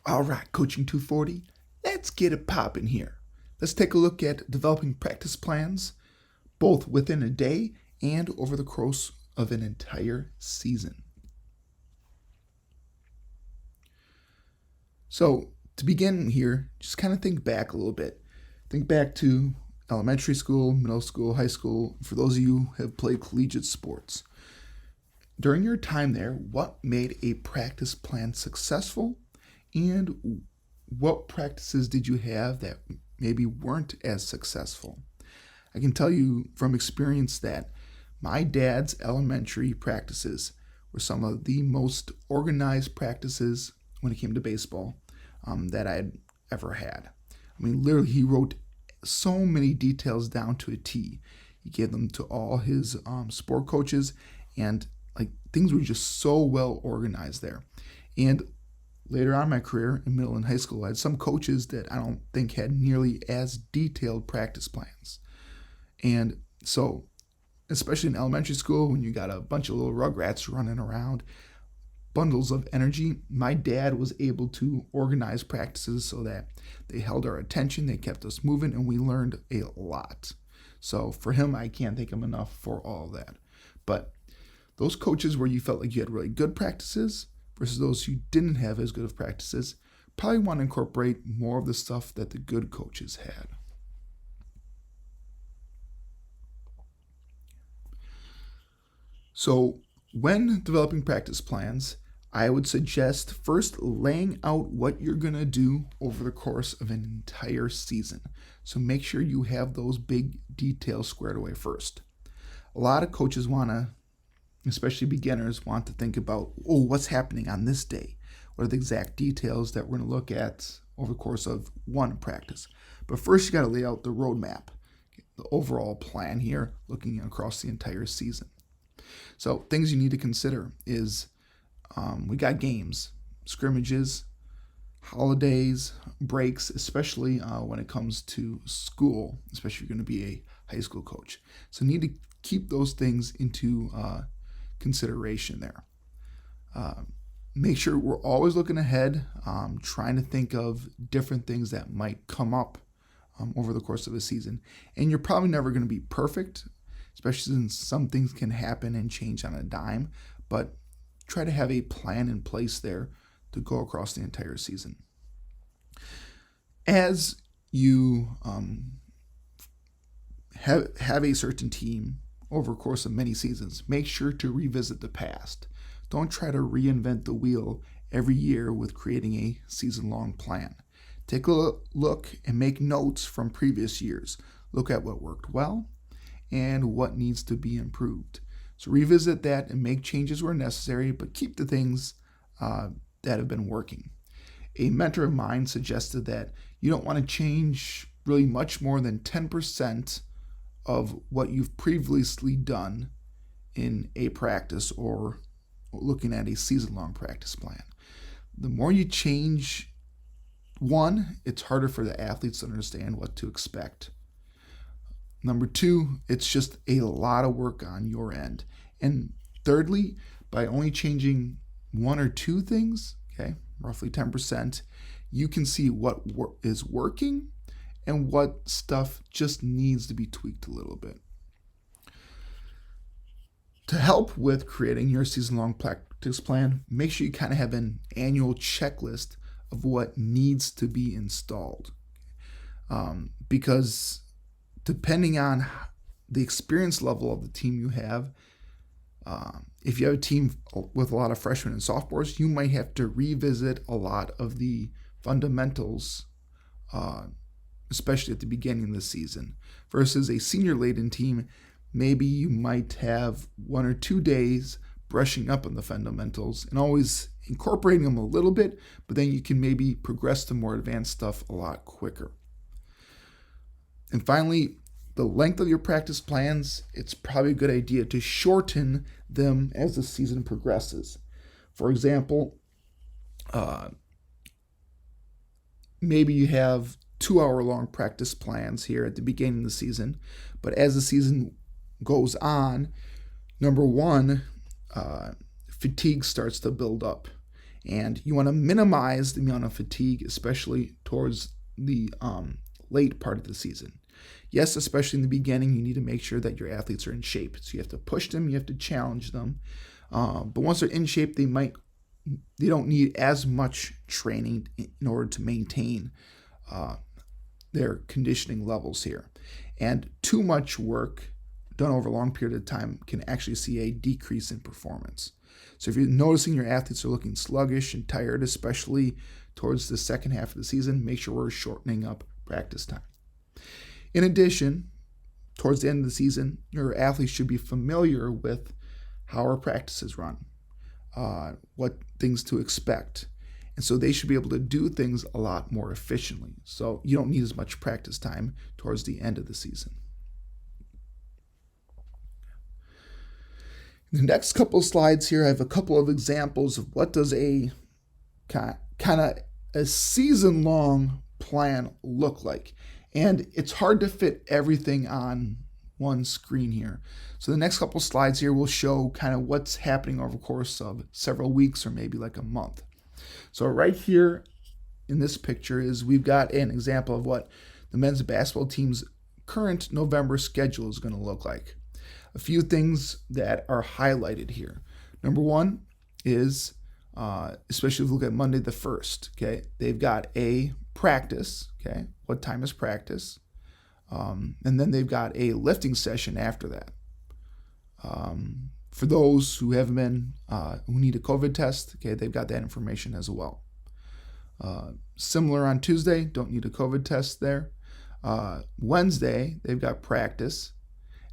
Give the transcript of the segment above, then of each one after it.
All right, Coaching 240, let's get it popping here. Let's take a look at developing practice plans, both within a day and over the course of an entire season. So, to begin here, just kind of think back a little bit. Think back to elementary school, middle school, high school, for those of you who have played collegiate sports. During your time there, what made a practice plan successful, and what practices did you have that maybe weren't as successful? I can tell you from experience that my dad's elementary practices were some of the most organized practices when it came to baseball that I'd ever had. I mean, literally, he wrote so many details down to a T. He gave them to all his sport coaches, and things were just so well organized there. And later on in my career, in middle and high school, I had some coaches that I don't think had nearly as detailed practice plans. And so, especially in elementary school, when you got a bunch of little rugrats running around, bundles of energy, my dad was able to organize practices so that they held our attention, they kept us moving, and we learned a lot. So for him, I can't thank him enough for all of that. But those coaches where you felt like you had really good practices versus those who didn't have as good of practices, probably want to incorporate more of the stuff that the good coaches had. So when developing practice plans, I would suggest first laying out what you're going to do over the course of an entire season. So make sure you have those big details squared away first. A lot of coaches want to, especially beginners, want to think about, what's happening on this day? What are the exact details that we're going to look at over the course of one practice? But first, you got to lay out the roadmap, the overall plan here, looking across the entire season. So things you need to consider is we got games, scrimmages, holidays, breaks, especially when it comes to school, especially if you're going to be a high school coach. So you need to keep those things into consideration there. Make sure we're always looking ahead, trying to think of different things that might come up over the course of a season. And you're probably never going to be perfect, especially since some things can happen and change on a dime, but try to have a plan in place there to go across the entire season. As you have a certain team over the course of many seasons, make sure to revisit the past. Don't try to reinvent the wheel every year with creating a season-long plan. Take a look and make notes from previous years. Look at what worked well and what needs to be improved. So revisit that and make changes where necessary, but keep the things that have been working. A mentor of mine suggested that you don't want to change really much more than 10% of what you've previously done in a practice or looking at a season-long practice plan. The more you change, one, it's harder for the athletes to understand what to expect. Number two, it's just a lot of work on your end. And thirdly, by only changing one or two things, roughly 10%, you can see what is working and what stuff just needs to be tweaked a little bit. To help with creating your season-long practice plan, make sure you kind of have an annual checklist of what needs to be installed. Because depending on the experience level of the team you have, if you have a team with a lot of freshmen and sophomores, you might have to revisit a lot of the fundamentals, especially at the beginning of the season. Versus a senior-laden team, maybe you might have 1 or 2 days brushing up on the fundamentals and always incorporating them a little bit, but then you can maybe progress to more advanced stuff a lot quicker. And finally, the length of your practice plans, it's probably a good idea to shorten them as the season progresses. For example, maybe you have 2-hour-long practice plans here at the beginning of the season, but as the season goes on, number one, fatigue starts to build up. And you want to minimize the amount of fatigue, especially towards the late part of the season. Yes, especially in the beginning, you need to make sure that your athletes are in shape. So you have to push them, you have to challenge them. But once they're in shape, they don't need as much training in order to maintain their conditioning levels here. And too much work done over a long period of time can actually see a decrease in performance. So if you're noticing your athletes are looking sluggish and tired, especially towards the second half of the season, make sure we're shortening up practice time. In addition, towards the end of the season, your athletes should be familiar with how our practices run, what things to expect. And so they should be able to do things a lot more efficiently. So you don't need as much practice time towards the end of the season. In the next couple of slides here, I have a couple of examples of what does a kind of a season-long plan look like. And it's hard to fit everything on one screen here. So the next couple of slides here will show kind of what's happening over the course of several weeks or maybe like a month. So right here in this picture is we've got an example of what the men's basketball team's current November schedule is going to look like. A few things that are highlighted here. Number one is, especially if you look at Monday the 1st, okay, they've got a practice, okay, what time is practice? And then they've got a lifting session after that. For those who haven't been, who need a COVID test, okay, they've got that information as well. Similar on Tuesday, don't need a COVID test there. Wednesday, they've got practice.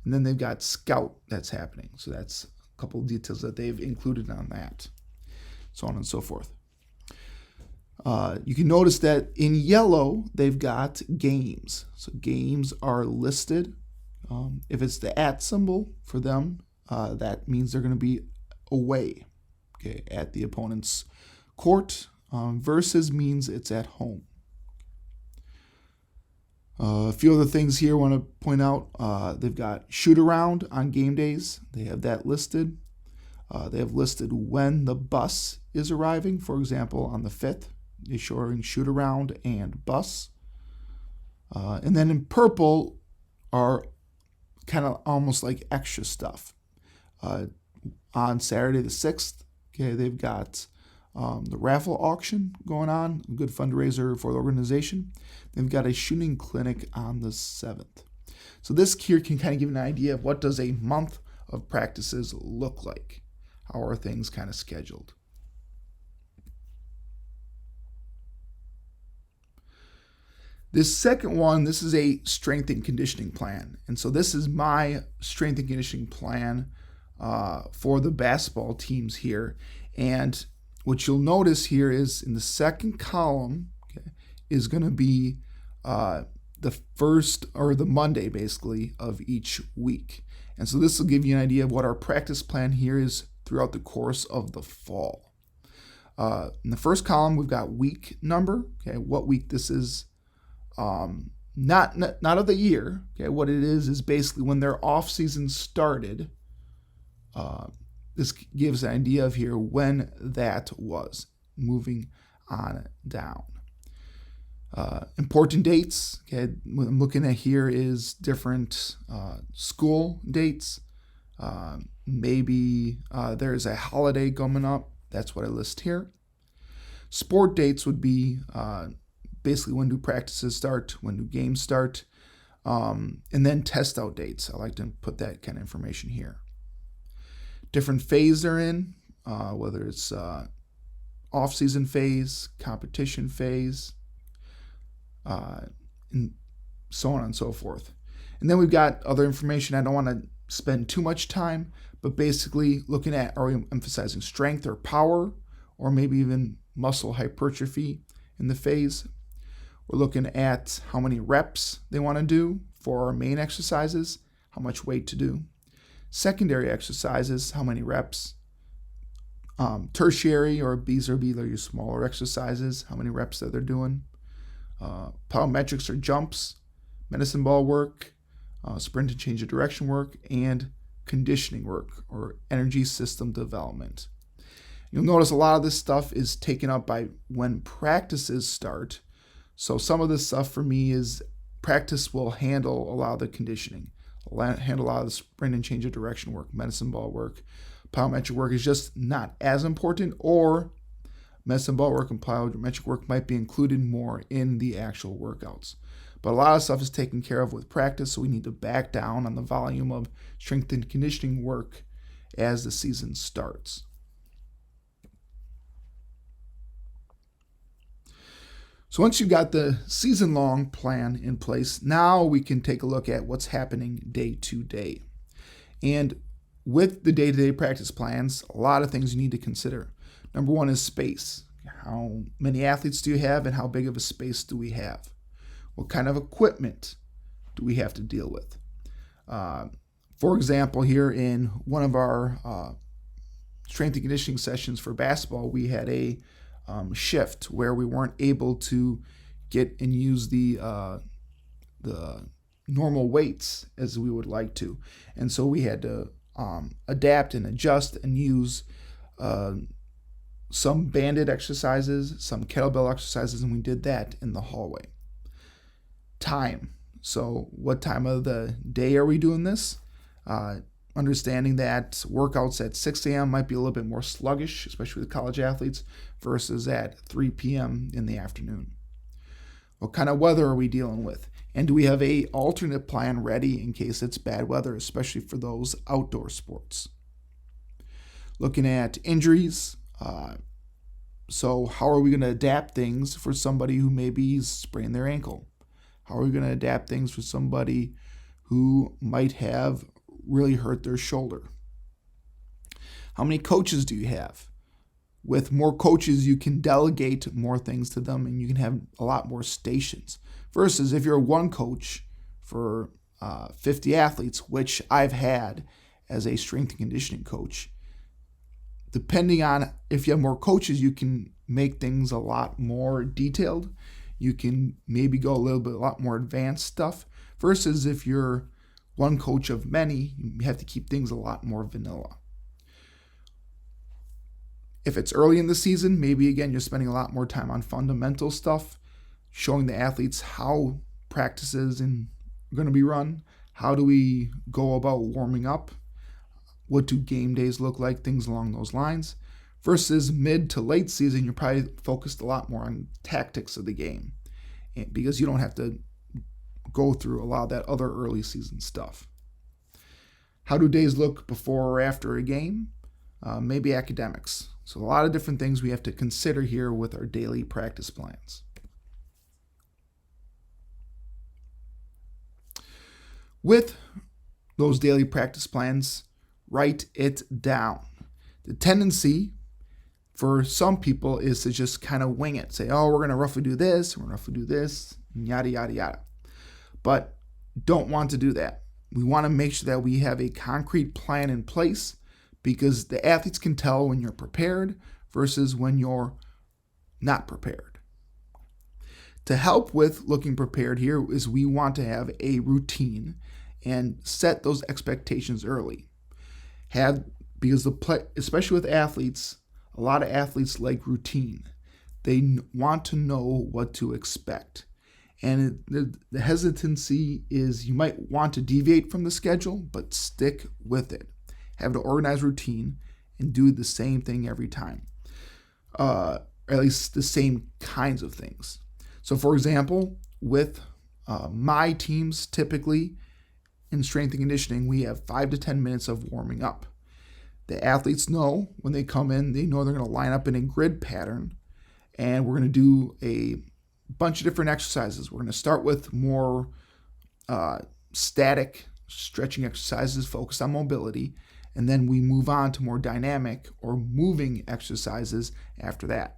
And then they've got scout that's happening. So that's a couple of details that they've included on that. So on and so forth. You can notice that in yellow, they've got games. So games are listed. If it's the @ symbol for them, that means they're going to be away, okay, at the opponent's court. Versus means it's at home. A few other things here I want to point out. They've got shoot around on game days. They have that listed. They have listed when the bus is arriving. For example, on the 5th, they're showing shoot around and bus. And then in purple are kind of almost like extra stuff. On Saturday the 6th, okay, they've got the raffle auction going on, a good fundraiser for the organization. They've got a shooting clinic on the 7th. So this here can kind of give an idea of what does a month of practices look like. How are things kind of scheduled? This second one, this is a strength and conditioning plan. And so this is my strength and conditioning plan for the basketball teams here. And what you'll notice here is in the second column, okay, is going to be the first or the Monday basically of each week. And so this will give you an idea of what our practice plan here is throughout the course of the fall. In the first column, we've got week number, okay, what week this is, not of the year, okay, what it is basically when their off season started. This gives an idea of here when that was, moving on down. Important dates, okay, what I'm looking at here is different school dates. Maybe there's a holiday coming up. That's what I list here. Sport dates would be basically when do practices start, when do games start, and then test out dates. I like to put that kind of information here. Different phase they're in, whether it's off-season phase, competition phase, and so on and so forth. And then we've got other information. I don't want to spend too much time, but basically looking at, are we emphasizing strength or power, or maybe even muscle hypertrophy in the phase? We're looking at how many reps they want to do for our main exercises, how much weight to do. Secondary exercises, how many reps. Tertiary, or these are your smaller exercises, how many reps that they're doing. Plyometrics or jumps, medicine ball work, sprint and change of direction work, and conditioning work or energy system development. You'll notice a lot of this stuff is taken up by when practices start. So some of this stuff for me is practice will handle a lot of the conditioning, handle a lot of the sprint and change of direction work, medicine ball work. Plyometric work is just not as important, or medicine ball work and plyometric work might be included more in the actual workouts. But a lot of stuff is taken care of with practice, so we need to back down on the volume of strength and conditioning work as the season starts. So once you've got the season-long plan in place, now we can take a look at what's happening day to day. And with the day-to-day practice plans, a lot of things you need to consider. Number one is space. How many athletes do you have, and how big of a space do we have? What kind of equipment do we have to deal with? For example, here in one of our strength and conditioning sessions for basketball, we had a shift where we weren't able to get and use the normal weights as we would like to. And so we had to adapt and adjust and use some banded exercises, some kettlebell exercises, and we did that in the hallway. Time. So what time of the day are we doing this? Understanding that workouts at 6 a.m. might be a little bit more sluggish, especially with college athletes, versus at 3 p.m. in the afternoon. What kind of weather are we dealing with? And do we have an alternate plan ready in case it's bad weather, especially for those outdoor sports? Looking at injuries. So how are we going to adapt things for somebody who maybe sprained their ankle? How are we going to adapt things for somebody who might have really hurt their shoulder? How many coaches do you have? With more coaches, you can delegate more things to them, and you can have a lot more stations. Versus if you're one coach for 50 athletes, which I've had as a strength and conditioning coach, depending on if you have more coaches, you can make things a lot more detailed. You can maybe go a lot more advanced stuff. Versus if you're one coach of many, you have to keep things a lot more vanilla. If it's early in the season, maybe again, you're spending a lot more time on fundamental stuff, showing the athletes how practices are going to be run. How do we go about warming up? What do game days look like? Things along those lines. Versus mid to late season, you're probably focused a lot more on tactics of the game, because you don't have to go through a lot of that other early season stuff. How do days look before or after a game? Maybe academics. So a lot of different things we have to consider here with our daily practice plans. With those daily practice plans, write it down. The tendency for some people is to just kind of wing it. Say, oh, we're going to roughly do this, and yada, yada, yada. But don't want to do that. We want to make sure that we have a concrete plan in place, because the athletes can tell when you're prepared versus when you're not prepared. To help with looking prepared here is we want to have a routine and set those expectations early. Because especially with athletes, a lot of athletes like routine. They want to know what to expect. And the hesitancy is you might want to deviate from the schedule, but stick with it. Have an organized routine and do the same thing every time. Or at least the same kinds of things. So for example, with my teams, typically in strength and conditioning, we have 5 to 10 minutes of warming up. The athletes know when they come in, they know they're going to line up in a grid pattern, and we're going to do a bunch of different exercises. We're going to start with more static stretching exercises focused on mobility, and then we move on to more dynamic or moving exercises after that.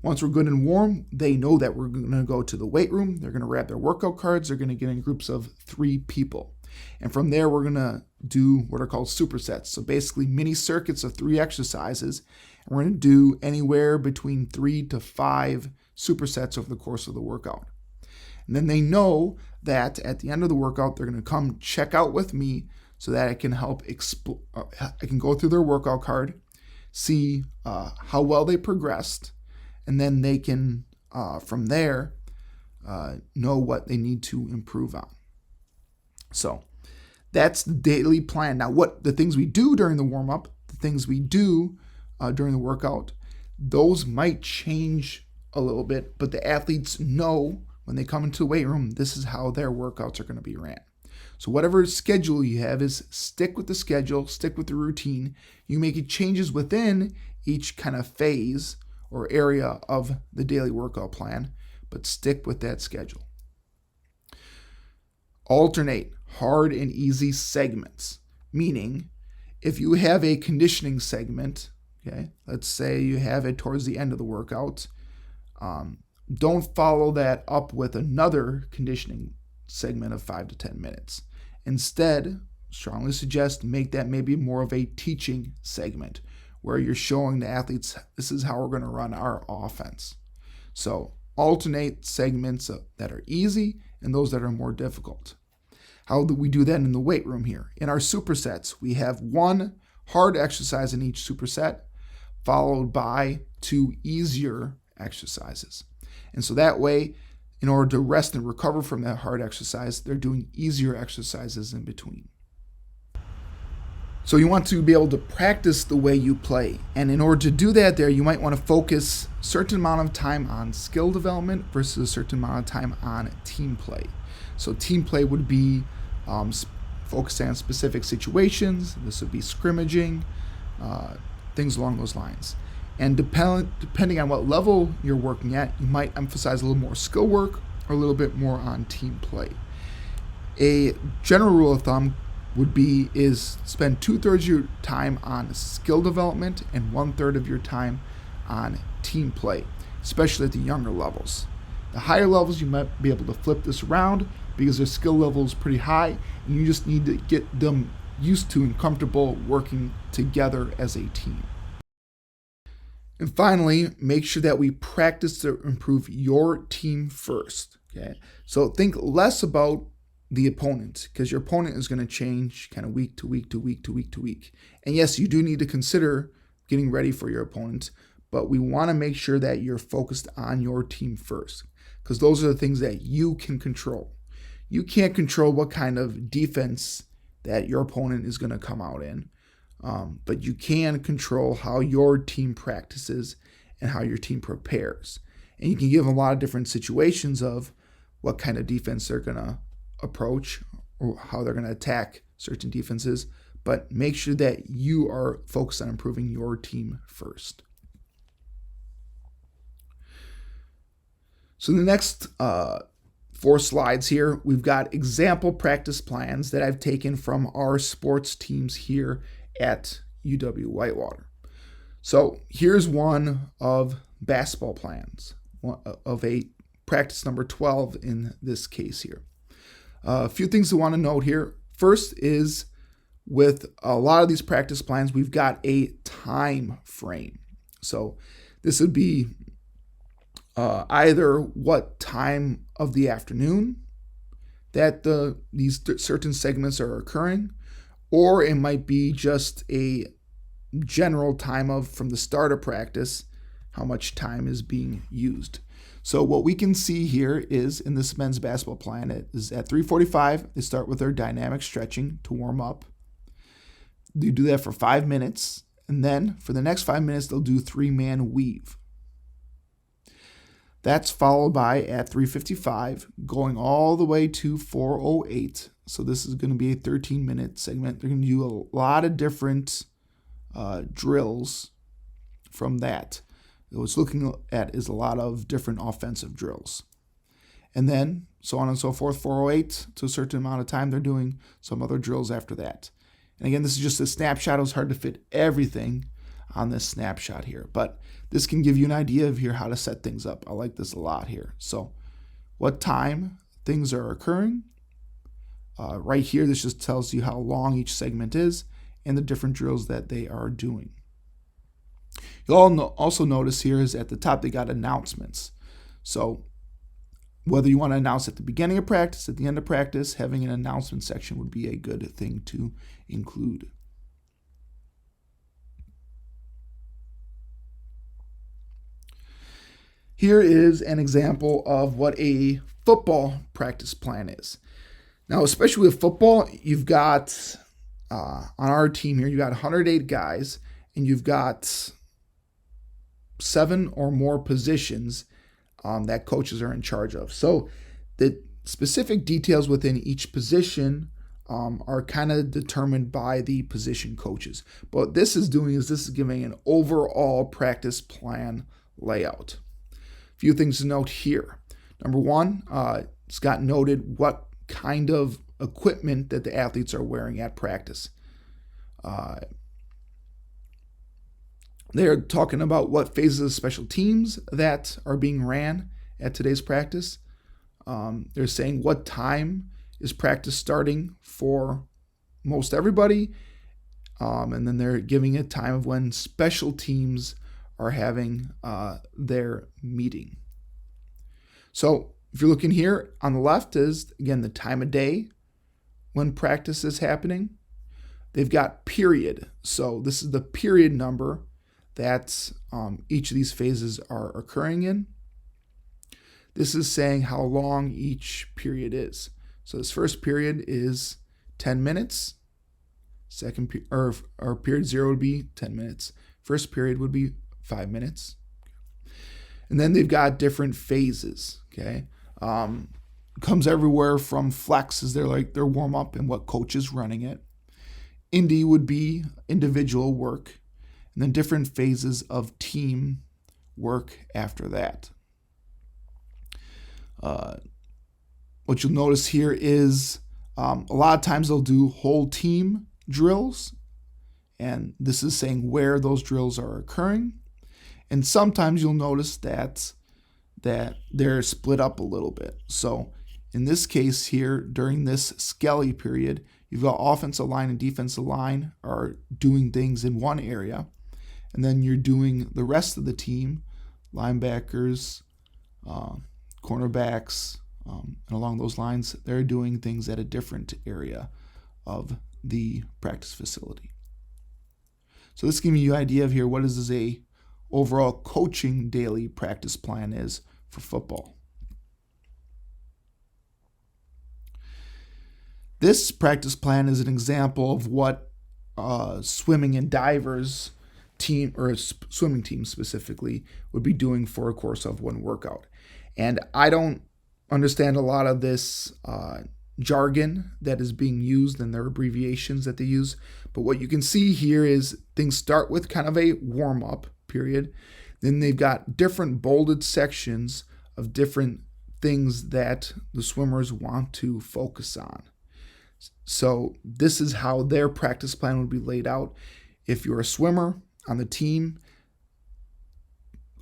Once we're good and warm, they know that we're going to go to the weight room. They're going to grab their workout cards. They're going to get in groups of 3 people. And from there, we're going to do what are called supersets. So basically mini circuits of 3 exercises. And we're going to do anywhere between 3 to 5 supersets over the course of the workout. And then they know that at the end of the workout, they're going to come check out with me so that I can help I can go through their workout card, see how well they progressed, and then they can, from there, know what they need to improve on. So that's the daily plan. Now, what the things we do during the warm-up, the things we do during the workout, those might change a little bit, but the athletes know when they come into the weight room, this is how their workouts are going to be ran. So whatever schedule you have is stick with the schedule, stick with the routine. You make changes within each kind of phase or area of the daily workout plan, but stick with that schedule. Alternate hard and easy segments, meaning if you have a conditioning segment, okay, let's say you have it towards the end of the workout, don't follow that up with another conditioning segment of 5 to 10 minutes. Instead, strongly suggest make that maybe more of a teaching segment where you're showing the athletes this is how we're going to run our offense. So alternate segments that are easy and those that are more difficult. How do we do that in the weight room here? In our supersets, we have one hard exercise in each superset, followed by 2 easier exercises. And so that way, in order to rest and recover from that hard exercise, they're doing easier exercises in between. So you want to be able to practice the way you play. And in order to do that there, you might want to focus a certain amount of time on skill development versus a certain amount of time on team play. So team play would be focusing on specific situations. This would be scrimmaging, things along those lines. And depending on what level you're working at, you might emphasize a little more skill work or a little bit more on team play. A general rule of thumb would be is spend 2/3 of your time on skill development and 1/3 of your time on team play, especially at the younger levels. The higher levels, you might be able to flip this around because their skill level is pretty high and you just need to get them used to and comfortable working together as a team. And finally, make sure that we practice to improve your team first. Okay, so think less about the opponent because your opponent is going to change kind of week to week to week to week to week. And yes, you do need to consider getting ready for your opponent, but we want to make sure that you're focused on your team first because those are the things that you can control. You can't control what kind of defense that your opponent is going to come out in. But you can control how your team practices and how your team prepares. And you can give them a lot of different situations of what kind of defense they're going to approach or how they're going to attack certain defenses. But make sure that you are focused on improving your team first. So the next 4 slides here, we've got example practice plans that I've taken from our sports teams here at UW-Whitewater. So here's one of basketball plans, of a practice number 12 in this case here. A few things to want to note here. First is with a lot of these practice plans, we've got a time frame. So this would be either what time of the afternoon that these certain segments are occurring, or it might be just a general time of from the start of practice, how much time is being used. So what we can see here is in this men's basketball plan, it is at 3:45, they start with their dynamic stretching to warm up. They do that for 5 minutes, and then for the next 5 minutes, they'll do 3-man weave. That's followed by at 3:55, going all the way to 4:08. So this is going to be a 13-minute segment. They're going to do a lot of different drills from that. What it's looking at is a lot of different offensive drills. And then so on and so forth, 4:08 to a certain amount of time, they're doing some other drills after that. And again, this is just a snapshot. It was hard to fit everything on this snapshot here, but this can give you an idea of here how to set things up. I like this a lot here. So what time things are occurring. Right here, this just tells you how long each segment is and the different drills that they are doing. You'll also notice here is at the top they got announcements. So whether you want to announce at the beginning of practice, at the end of practice, having an announcement section would be a good thing to include. Here is an example of what a football practice plan is. Now, especially with football, you've got, on our team here, you've got 108 guys, and you've got 7 or more positions that coaches are in charge of. So the specific details within each position are kind of determined by the position coaches. But what this is doing is this is giving an overall practice plan layout. A few things to note here. Number one, it's got noted what kind of equipment that the athletes are wearing at practice. They're talking about what phases of special teams that are being ran at today's practice. They're saying what time is practice starting for most everybody. And then they're giving a time of when special teams are having their meeting. So if you're looking here on the left is, again, the time of day when practice is happening. They've got period. So this is the period number that each of these phases are occurring in. This is saying how long each period is. So this first period is 10 minutes. Period 0 would be 10 minutes. First period would be 5 minutes. And then they've got different phases. Okay, comes everywhere from flex is their warm up and what coach is running it. Indie would be individual work, and then different phases of team work after that. What you'll notice here is a lot of times they'll do whole team drills, and this is saying where those drills are occurring. And sometimes you'll notice that they're split up a little bit. So in this case here, during this Skelly period, you've got offensive line and defensive line are doing things in one area, and then you're doing the rest of the team, linebackers, cornerbacks, and along those lines, they're doing things at a different area of the practice facility. So this gives you an idea of here what is a overall coaching daily practice plan is for football. This practice plan is an example of what swimming and divers team, or swimming team specifically, would be doing for a course of one workout. And I don't understand a lot of this jargon that is being used and their abbreviations that they use. But what you can see here is things start with kind of a warm-up period. Then they've got different bolded sections of different things that the swimmers want to focus on. So this is how their practice plan would be laid out. If you're a swimmer on the team,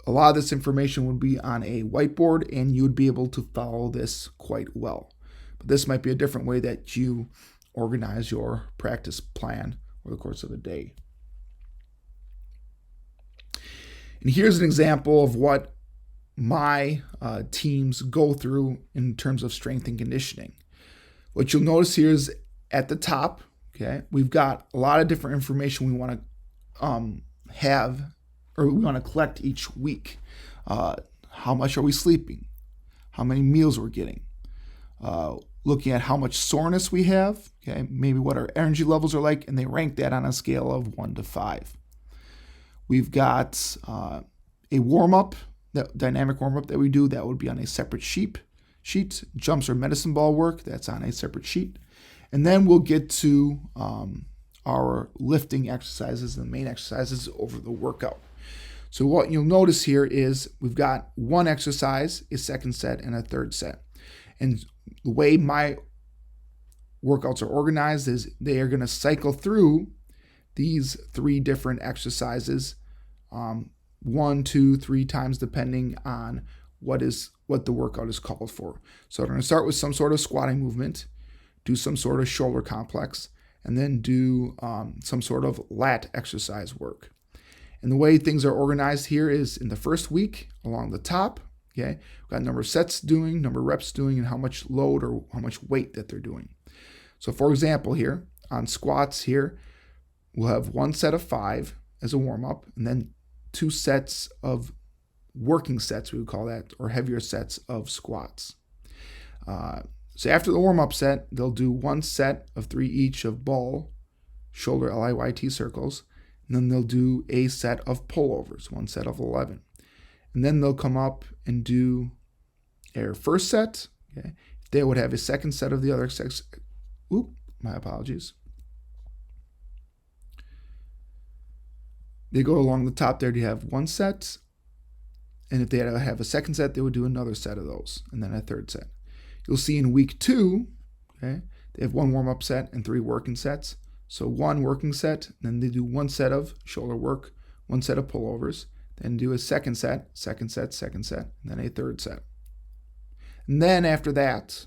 a lot of this information would be on a whiteboard and you would be able to follow this quite well. But this might be a different way that you organize your practice plan over the course of a day. And here's an example of what my teams go through in terms of strength and conditioning. What you'll notice here is at the top, okay, we've got a lot of different information we want to have, or we want to collect each week. How much are we sleeping? How many meals we're getting? Looking at how much soreness we have, okay, maybe what our energy levels are like, and they rank that on a scale of 1 to 5. We've got a warm-up, that dynamic warm-up that we do, that would be on a separate sheet. Jumps or medicine ball work, that's on a separate sheet. And then we'll get to our lifting exercises, the main exercises over the workout. So what you'll notice here is we've got one exercise, a second set, and a third set. And the way my workouts are organized is they are going to cycle through these 3 different exercises 1, 2, 3 times depending on what the workout is called for. So we're going to start with some sort of squatting movement, do some sort of shoulder complex, and then do some sort of lat exercise work. And the way things are organized here is in the first week along the top, okay, we've got number of sets doing, number of reps doing, and how much load or how much weight that they're doing. So for example here, on squats here, we'll have 1 set of 5 as a warm-up, and then 2 sets of working sets, we would call that, or heavier sets of squats. So after the warm-up set, they'll do one set of 3 each of ball, shoulder, LIYT circles, and then they'll do a set of pullovers, one set of 11. And then they'll come up and do their first set. Okay. They would have a second set of the other sex. My apologies. They go along the top there to have one set. And if they have a second set, they would do another set of those, and then a third set. You'll see in week 2, okay, they have one warm-up set and 3 working sets. So one working set, then they do one set of shoulder work, one set of pullovers, then do a second set, and then a third set. And then after that,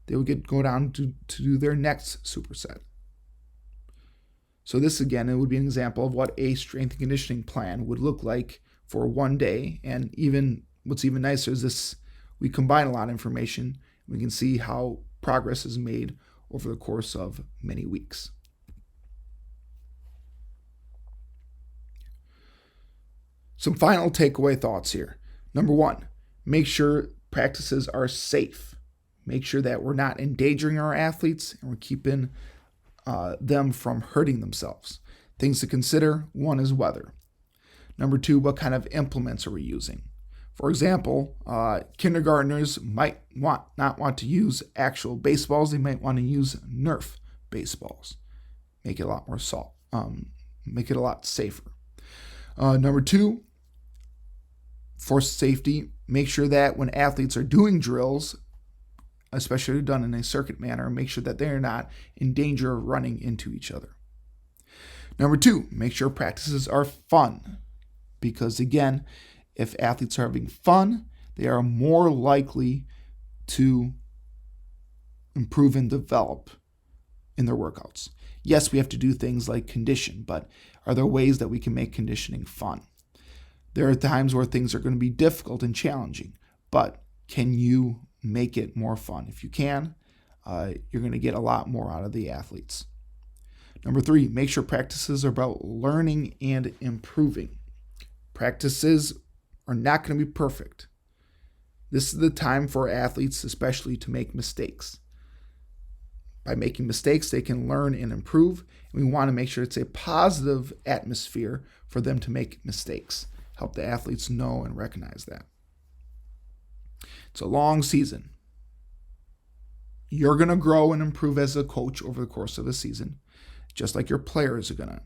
they would go down to do their next superset. So this, again, it would be an example of what a strength and conditioning plan would look like for one day. And even what's even nicer is this, we combine a lot of information. We can see how progress is made over the course of many weeks. Some final takeaway thoughts here. Number 1, make sure practices are safe. Make sure that we're not endangering our athletes and we're keeping them from hurting themselves. Things to consider: 1 is weather. Number 2, what kind of implements are we using? For example, kindergartners might not want to use actual baseballs. They might want to use Nerf baseballs. Make it a lot more make it a lot safer. Number 2, for safety, make sure that when athletes are doing drills, especially done in a circuit manner, make sure that they're not in danger of running into each other. Number 2, make sure practices are fun. Because again, if athletes are having fun, they are more likely to improve and develop in their workouts. Yes, we have to do things like condition, but are there ways that we can make conditioning fun? There are times where things are going to be difficult and challenging, but can you make it more fun? If you can, you're going to get a lot more out of the athletes. Number 3, make sure practices are about learning and improving. Practices are not going to be perfect. This is the time for athletes, especially, to make mistakes. By making mistakes, they can learn and improve. And we want to make sure it's a positive atmosphere for them to make mistakes. Help the athletes know and recognize that. It's a long season. You're going to grow and improve as a coach over the course of a season, just like your players are going to.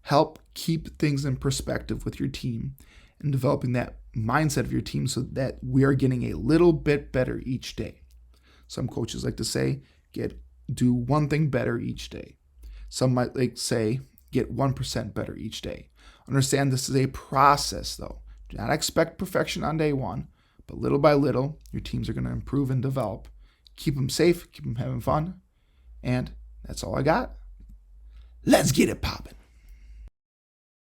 Help keep things in perspective with your team and developing that mindset of your team so that we are getting a little bit better each day. Some coaches like to say, do one thing better each day. Some might like say, get 1% better each day. Understand this is a process, though. Do not expect perfection on day 1, but little by little, your teams are going to improve and develop. Keep them safe, keep them having fun, and that's all I got. Let's get it popping.